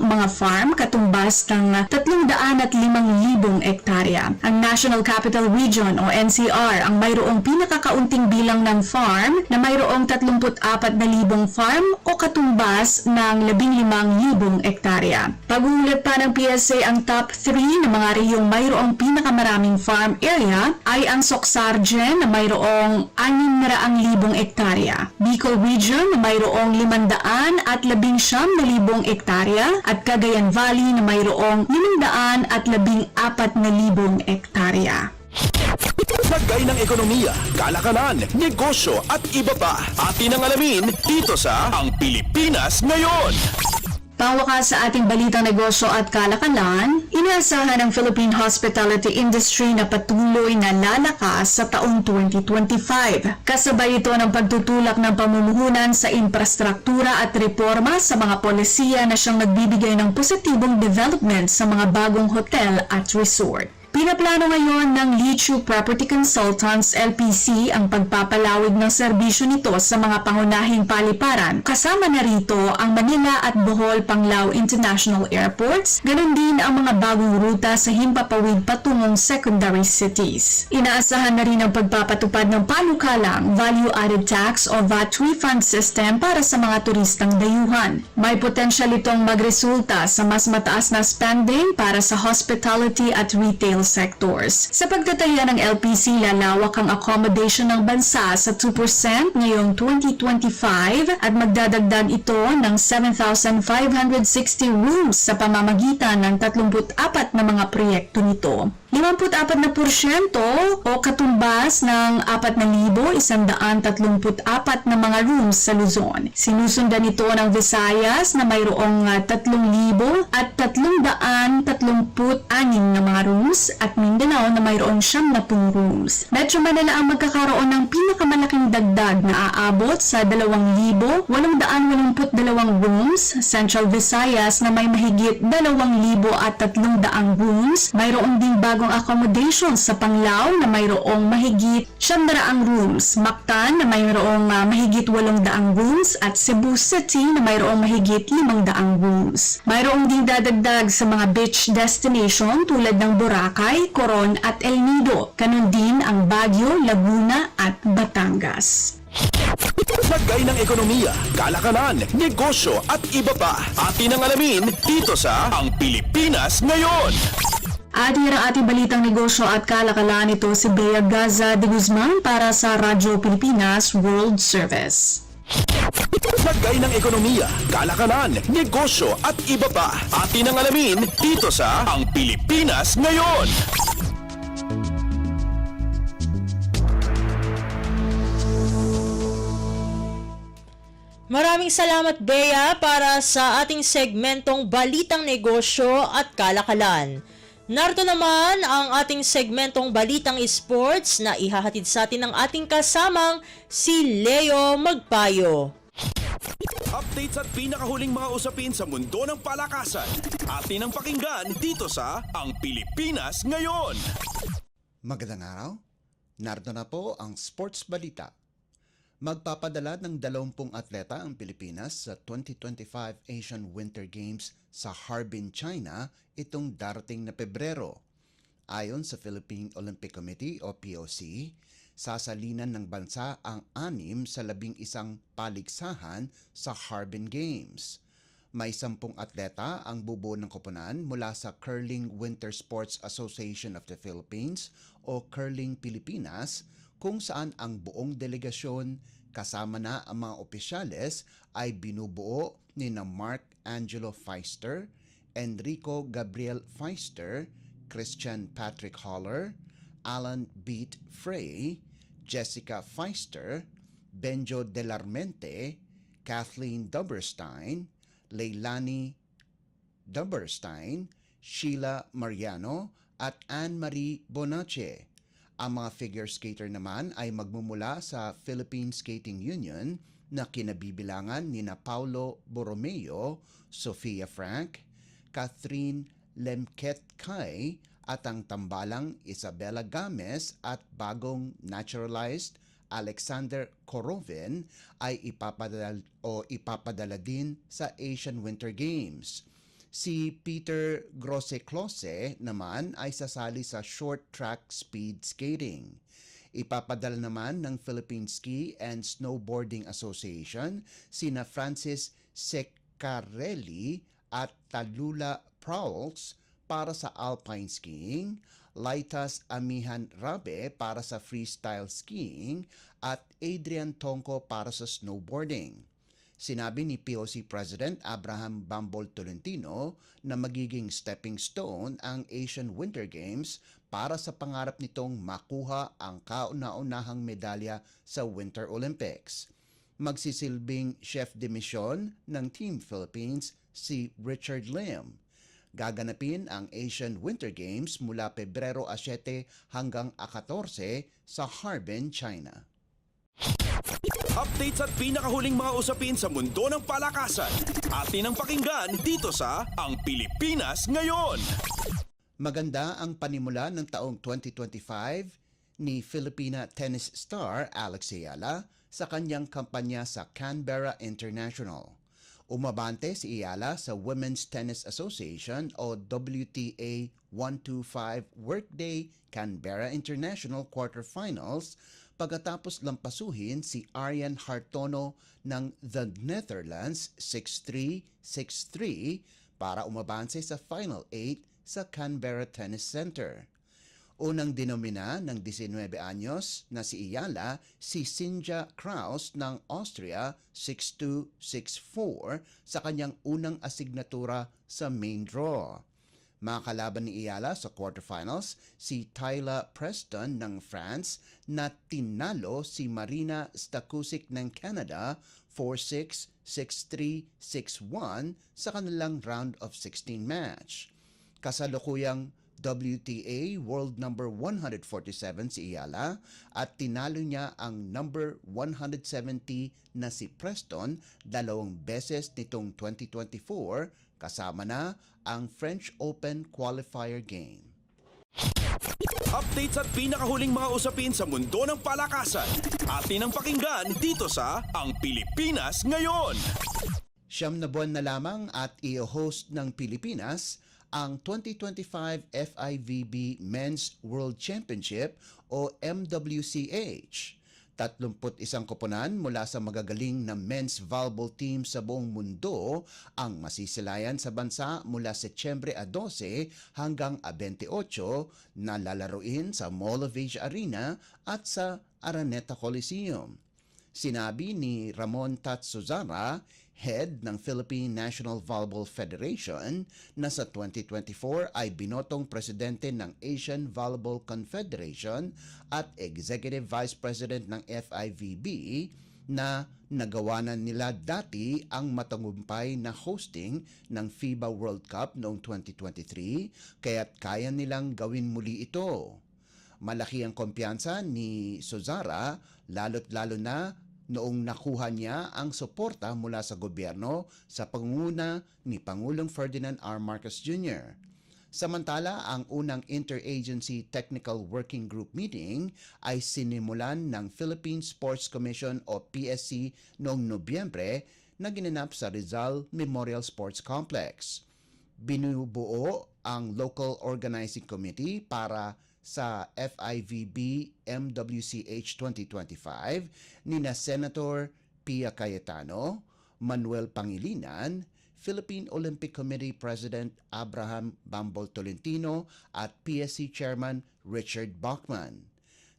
mga farm katumbas ng 305,000 ektarya. Ang National Capital Region o NCR ang mayroong pinakakaunting bilang ng farm na mayroong 34,000 farm o katumbas ng 15,000 ektarya. Pag-uulat pa ng PSA, ang top 3 na mga rehiyong mayroong pinakamaraming farm area ay ang Soxargen na mayroong 600,000 ektarya, Bicol Region na mayroong 519,000 ektarya at Cagayan Valley na mayroong 514,000 ektarya. Lagay ng ekonomiya, kalakalan, negosyo at iba pa. Atin ang alamin dito sa Ang Pilipinas Ngayon. Pangwakas sa ating balitang negosyo at kalakalan, inaasahan ng Philippine hospitality industry na patuloy na lalakas sa taong 2025. Kasabay ito ng pagtutulak ng pamumuhunan sa infrastruktura at reforma sa mga polisiya na siyang nagbibigay ng positibong development sa mga bagong hotel at resort. Pinaplano ngayon ng Lichu Property Consultants LPC ang pagpapalawig ng serbisyo nito sa mga pangunahing paliparan. Kasama na rito ang Manila at Bohol Panglao International Airports, ganun din ang mga bagong ruta sa himpapawid patungong secondary cities. Inaasahan na rin ang pagpapatupad ng panukalang Value-Added Tax o VAT refund system para sa mga turistang dayuhan. May potensyal itong magresulta sa mas mataas na spending para sa hospitality at retail sectors. Sa pagtataya ng LPC, lalawak ang accommodation ng bansa sa 2% ngayong 2025 at magdadagdag ito ng 7,560 rooms sa pamamagitan ng 34 na mga proyekto nito. 54% o katumbas ng 4,134 na mga rooms sa Luzon. Sinusundan ito ng Visayas na mayroong 3,000 at 336 na mga rooms at Mindanao na mayroong 70 rooms. Metro Manila ang magkakaroon ng pinakamalaking dagdag na aabot sa 2,882 rooms. Central Visayas na may mahigit 2,300 rooms. Mayroon ding bagong accommodation sa Panglao na mayroong mahigit 700 rooms, Mactan na mayroong mahigit 800 rooms at Cebu City na mayroong mahigit 500 rooms. Mayroong ding dadagdag sa mga beach destination tulad ng Boracay, Coron at El Nido. Ganun din ang Baguio, Laguna at Batangas. Lagay ng ekonomiya, kalakalan, negosyo at iba pa. Atin ang alamin dito sa Ang Pilipinas Ngayon. At yan ang ating balitang negosyo at kalakalan. Ito si Bea Gaza de Guzman para sa Radyo Pilipinas World Service. Lagay ng ekonomiya, kalakalan, negosyo at iba pa. Atin ang alamin dito sa Ang Pilipinas Ngayon. Maraming salamat, Bea, para sa ating segmentong Balitang Negosyo at Kalakalan. Narito naman ang ating segmentong Balitang Sports na ihahatid sa atin ng ating kasamang si Leo Magpayo. Updates at pinakahuling mga usapin sa mundo ng palakasan. Atin ang pakinggan dito sa Ang Pilipinas Ngayon. Magandang araw. Narito na po ang Sports Balita. Magpapadala ng 20 atleta ang Pilipinas sa 2025 Asian Winter Games sa Harbin, China itong darating na Pebrero. Ayon sa Philippine Olympic Committee o POC, sasalinan ng bansa ang 6 sa 11 paligsahan sa Harbin Games. May 10 atleta ang bubuo ng koponan mula sa Curling Winter Sports Association of the Philippines o Curling Pilipinas, kung saan ang buong delegasyon kasama na ang mga opisyales ay binubuo ni na Mark Angelo Feister, Enrico Gabriel Feister, Christian Patrick Holler, Alan Beat Frey, Jessica Feister, Benjo Delarmente, Kathleen Duberstein, Leilani Duberstein, Sheila Mariano at Anne-Marie Bonache. Ang mga figure skater naman ay magmumula sa Philippine Skating Union na kinabibilangan ni na Paulo Borromeo, Sofia Frank, Catherine Lemket Kai at ang tambalang Isabela Games at bagong naturalized Alexander Korovin ay ipapadala din sa Asian Winter Games. Si Peter Grosse-Close naman ay sasali sa short track speed skating. Ipapadala naman ng Philippine Ski and Snowboarding Association sina Francis Seccarelli at Talula Prowls para sa alpine skiing, Laitas Amihan Rabe para sa freestyle skiing at Adrian Tongko para sa snowboarding. Sinabi ni POC President Abraham Bambol Tolentino na magiging stepping stone ang Asian Winter Games para sa pangarap nitong makuha ang kauna-unahang medalya sa Winter Olympics. Magsisilbing chef de mission ng Team Philippines si Richard Lim. Gaganapin ang Asian Winter Games mula Pebrero 7 hanggang 14 sa Harbin, China. Updates at pinakahuling mga usapin sa mundo ng palakasan. Atin ang pakinggan dito sa Ang Pilipinas Ngayon. Maganda ang panimula ng taong 2025 ni Filipina tennis star Alex Ayala sa kanyang kampanya sa Canberra International. Umabante si Ayala sa Women's Tennis Association o WTA 125 Workday Canberra International Quarterfinals pagkatapos lampasuhin si Aryan Hartono ng The Netherlands 6-3, 6-3 para umabanse sa Final 8 sa Canberra Tennis Center. Unang dinomina ng 19 anyos na si Ayala si Sinja Kraus ng Austria 6-2, 6-4 sa kanyang unang asignatura sa main draw. Mga kalaban ni Ayala sa quarterfinals si Tyler Preston ng France na tinalo si Marina Stakusik ng Canada 4-6, 6-3, 6-1 sa kanilang round of 16 match. Kasalukuyang WTA World number 147 si Ayala at tinalo niya ang number 170 na si Preston 2 beses nitong 2024 kasama na ang French Open qualifier game. Updates at pinakahuling mga usapin sa mundo ng palakasan. Atin ang pakinggan dito sa Ang Pilipinas Ngayon. 9 na buwan na lamang at i-host ng Pilipinas ang 2025 FIVB Men's World Championship o MWCH. 31 koponan mula sa magagaling na men's volleyball team sa buong mundo ang masisilayan sa bansa mula Setyembre 12 hanggang 28 na lalaruin sa Mall of Asia Arena at sa Araneta Coliseum. Sinabi ni Ramon Tatsuzara, head ng Philippine National Volleyball Federation, na sa 2024 ay binotong presidente ng Asian Volleyball Confederation at Executive Vice President ng FIVB na nagawa na nila dati ang matagumpay na hosting ng FIBA World Cup noong 2023 kaya't kaya nilang gawin muli ito. Malaki ang kumpiyansa ni Suzara lalo't-lalo na noong nakuha niya ang suporta mula sa gobyerno sa pangunguna ni Pangulong Ferdinand R. Marcos Jr. Samantala, ang unang Interagency Technical Working Group meeting ay sinimulan ng Philippine Sports Commission o PSC noong Nobyembre na ginanap sa Rizal Memorial Sports Complex. Binubuo ang Local Organizing Committee para sa FIVB MWCH 2025 nina Senator Pia Cayetano, Manuel Pangilinan, Philippine Olympic Committee President Abraham Bambol Tolentino at PSC Chairman Richard Bachman.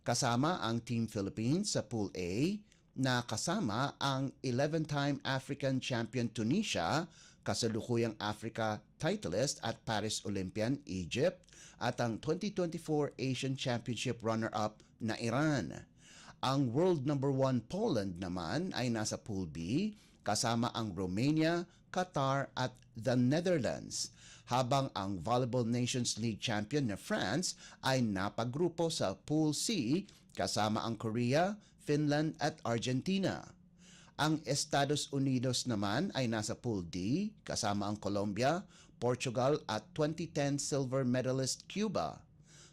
Kasama ang Team Philippines sa Pool A na kasama ang 11-time African Champion Tunisia, kasalukuyang Africa titleist at Paris Olympian Egypt at ang 2024 Asian Championship runner-up na Iran. Ang world number 1 Poland naman ay nasa Pool B kasama ang Romania, Qatar at the Netherlands, habang ang Volleyball Nations League champion na France ay napagrupo sa Pool C kasama ang Korea, Finland at Argentina. Ang Estados Unidos naman ay nasa Pool D kasama ang Colombia, Portugal at 2010 silver medalist Cuba.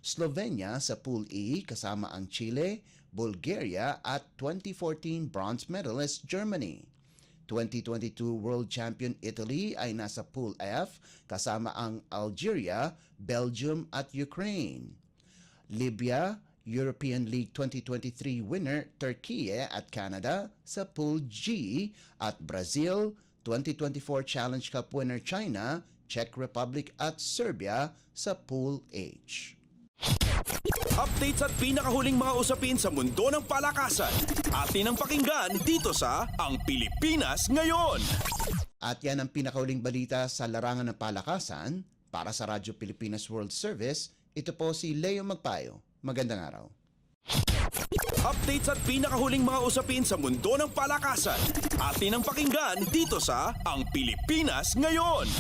Slovenia sa Pool E kasama ang Chile, Bulgaria at 2014 bronze medalist Germany. 2022 World Champion Italy ay nasa Pool F kasama ang Algeria, Belgium at Ukraine. Libya, European League 2023 winner Turkey at Canada sa Pool G at Brazil, 2024 Challenge Cup winner China, Czech Republic at Serbia sa Pool H. Updates at pinakahuling mga usapin sa mundo ng palakasan. Atin ang pakinggan dito sa Ang Pilipinas Ngayon. At yan ang pinakahuling balita sa larangan ng palakasan. Para sa Radyo Pilipinas World Service, ito po si Leo Magpayo. Magandang araw. Updates at pinakahuling mga usapin sa mundo ng palakasan. Atin ang pakinggan dito sa Ang Pilipinas Ngayon.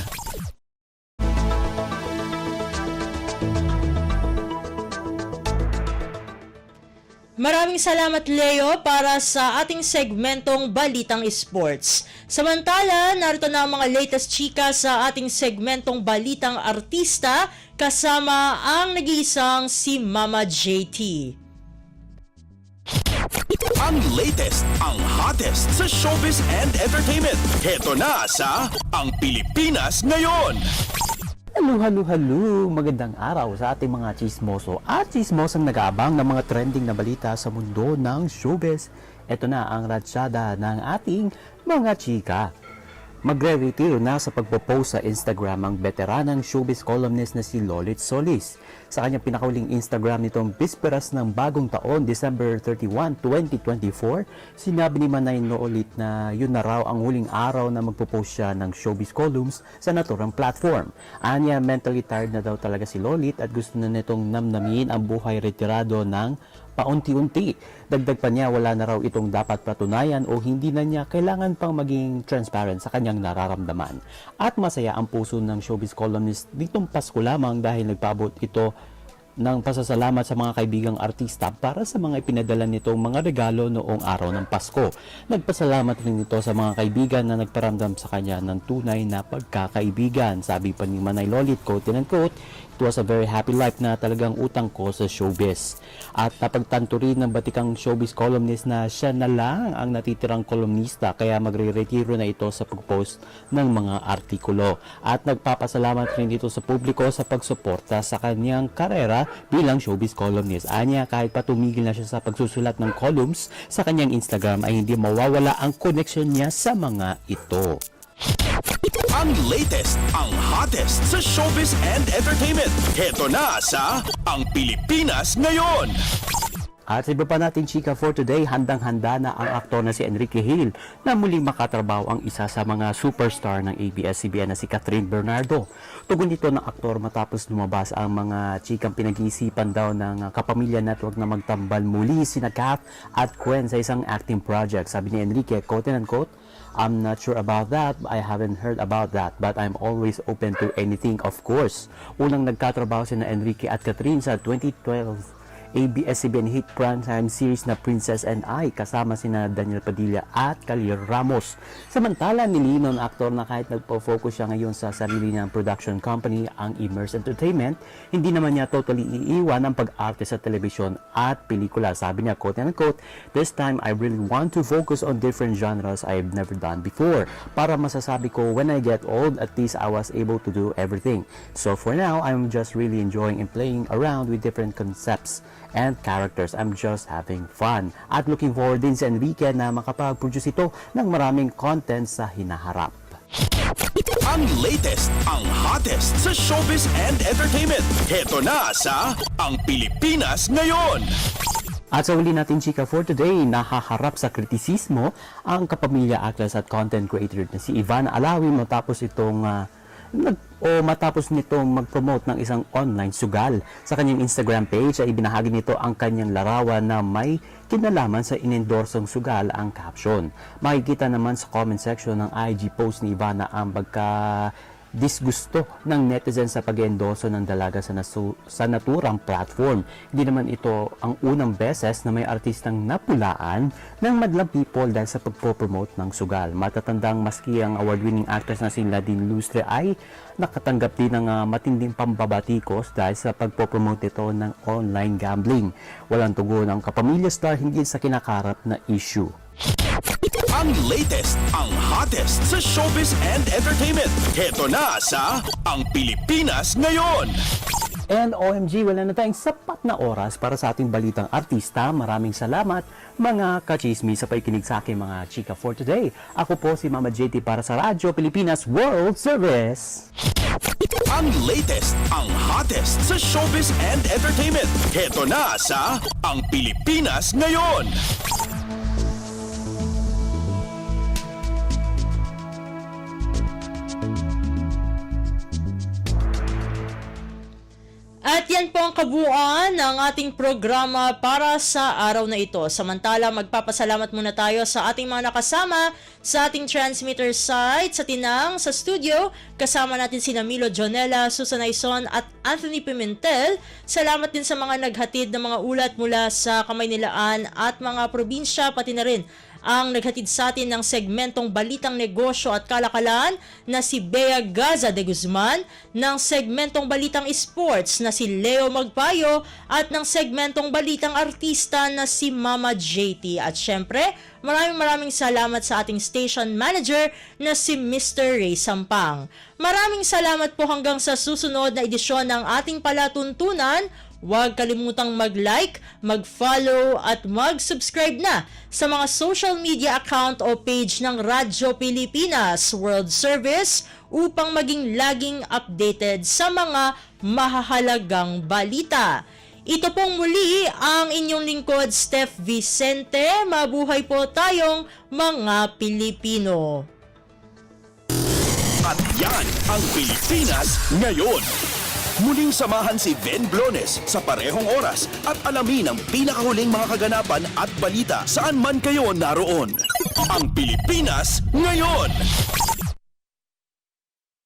Maraming salamat Leo para sa ating segmentong Balitang Sports. Samantala, narito na ang mga latest chika sa ating segmentong Balitang Artista kasama ang nag-iisang si Mama JT. Ang latest, ang hottest sa showbiz and entertainment. Heto na sa Ang Pilipinas Ngayon. Halo, magandang araw sa ating mga chismoso at chismosang nag-aabang ng mga trending na balita sa mundo ng showbiz. Ito na ang ratsyada ng ating mga chika. Magre-retiro na sa pagpo-post sa Instagram ang veteranang showbiz columnist na si Lolit Solis. Sa kanyang pinakauling Instagram nitong bisperas ng bagong taon, December 31, 2024, sinabi ni Manay Lolit na yun na raw ang huling araw na magpo-post siya ng showbiz columns sa naturang platform. Anya, mentally tired na daw talaga si Lolit at gusto na nitong namnamin ang buhay retirado ng paunti-unti. Dagdag pa niya, wala na raw itong dapat patunayan o hindi na niya kailangan pang maging transparent sa kanyang nararamdaman. At masaya ang puso ng showbiz columnist nitong Pasko lamang dahil nagpaabot ito ng pasasalamat sa mga kaibigang artista para sa mga ipinadala nitong mga regalo noong araw ng Pasko. Nagpasalamat rin ito sa mga kaibigan na nagparamdam sa kanya ng tunay na pagkakaibigan. Sabi pa ni Manay Lolit, quote and quote, "It was a very happy life na talagang utang ko sa showbiz." At napagtanto rin ng batikang showbiz columnist na siya na lang ang natitirang kolumnista kaya magre-retiro na ito sa pag-post ng mga artikulo. At nagpapasalamat rin dito sa publiko sa pagsuporta sa kanyang karera bilang showbiz columnist. Anya, kahit pa tumigil na siya sa pagsusulat ng columns sa kanyang Instagram ay hindi mawawala ang connection niya sa mga ito. Ang latest, ang hottest sa showbiz and entertainment. Heto na sa Ang Pilipinas Ngayon. At sa iba pa nating chika for today, handang-handa na ang aktor na si Enrique Hill na muling makatrabaho ang isa sa mga superstar ng ABS-CBN na si Catherine Bernardo. Tugon dito ng aktor matapos lumabas ang mga chikang pinag-iisipan daw ng Kapamilya Network na magtambal muli sina Kath at Gwen sa isang acting project. Sabi ni Enrique, quote and unquote, "I'm not sure about that. I haven't heard about that. But I'm always open to anything, of course." Unang nagkatrabaho sina Enrique at Catherine sa 2012 ABS-CBN hit primetime series na Princess and I kasama sina Daniel Padilla at Kalir Ramos. Samantala, nilinaw ng aktor na kahit nagpo-focus siya ngayon sa sarili niyang production company, ang Immerse Entertainment, hindi naman niya totally iiwan ang pag-arte sa telebisyon at pelikula. Sabi niya, quote and quote, "This time I really want to focus on different genres I've never done before. Para masasabi ko, when I get old, at least I was able to do everything. So for now, I'm just really enjoying and playing around with different concepts and characters. I'm just having fun." At looking forward din si Enrique na makapag-produce ito ng maraming content sa hinaharap. Ang latest, ang hottest sa showbiz and entertainment. Heto na sa Ang Pilipinas Ngayon. At sa uli natin chika for today, nahaharap sa kritisismo ang kapamilya actress at content creator na si Ivana Alawi matapos nitong mag-promote ng isang online sugal. Sa kanyang Instagram page ay ibinahagi nito ang kanyang larawan na may kinalaman sa inendorsong sugal ang caption. Makikita naman sa comment section ng IG post ni Ivana ang disgusto ng netizen sa pag-endorso ng dalaga sa naturang platform. Hindi naman ito ang unang beses na may artistang napulaan ng madlang people dahil sa pagpo-promote ng sugal. Matatandang maski ang award-winning actress na si Nadine Lustre ay nakatanggap din ng matinding pambabatikos dahil sa pagpo-promote ito ng online gambling. Walang tugon ang kapamilya star hinggil sa kinakarap na issue. Ang latest, ang hottest sa showbiz and entertainment. Heto na sa Ang Pilipinas Ngayon. And OMG, wala na tayong sapat na oras para sa ating balitang artista. Maraming salamat mga kachismi sa pakikinig sa aking mga chika for today. Ako po si Mama JT para sa Radyo Pilipinas World Service. Ang latest, ang hottest sa showbiz and entertainment. Heto na sa Ang Pilipinas Ngayon. At yan po ang kabuuan ng ating programa para sa araw na ito. Samantala, magpapasalamat muna tayo sa ating mga nakasama sa ating transmitter site sa Tinang, sa studio. Kasama natin sina Milo Jonella, Susan Aison at Anthony Pimentel. Salamat din sa mga naghatid ng mga ulat mula sa Kamaynilaan at mga probinsya, pati na rin ang naghatid sa atin ng segmentong Balitang Negosyo at Kalakalan na si Bea Gaza de Guzman, ng segmentong Balitang Sports na si Leo Magpayo at ng segmentong Balitang Artista na si Mama JT. At syempre, maraming salamat sa ating station manager na si Mr. Ray Sampang. Maraming salamat po hanggang sa susunod na edisyon ng ating palatuntunan. Huwag kalimutang mag-like, mag-follow at mag-subscribe na sa mga social media account o page ng Radyo Pilipinas World Service upang maging laging updated sa mga mahahalagang balita. Ito pong muli ang inyong lingkod, Steph Vicente. Mabuhay po tayong mga Pilipino. At yan ang Pilipinas Ngayon. Muling samahan si Ben Blones sa parehong oras at alamin ang pinakahuling mga kaganapan at balita saan man kayo naroon. Ang Pilipinas Ngayon.